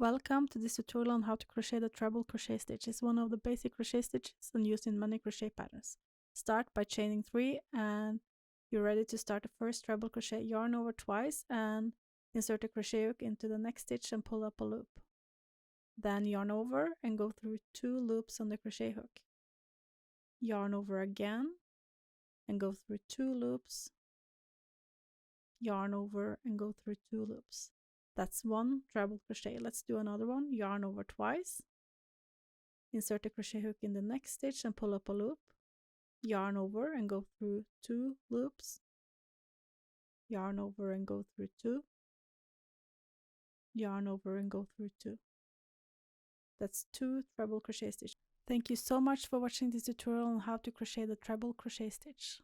Welcome to this tutorial on how to crochet the treble crochet stitch. It's one of the basic crochet stitches and used in many crochet patterns. Start by chaining 3 and you're ready to start the first treble crochet. Yarn over twice and insert a crochet hook into the next stitch and pull up a loop. Then yarn over and go through 2 loops on the crochet hook. Yarn over again and go through 2 loops. Yarn over and go through 2 loops. That's 1 treble crochet. Let's do another one. Yarn over twice. Insert a crochet hook in the next stitch and pull up a loop. Yarn over and go through 2 loops. Yarn over and go through 2. Yarn over and go through 2. That's 2 treble crochet stitches. Thank you so much for watching this tutorial on how to crochet the treble crochet stitch.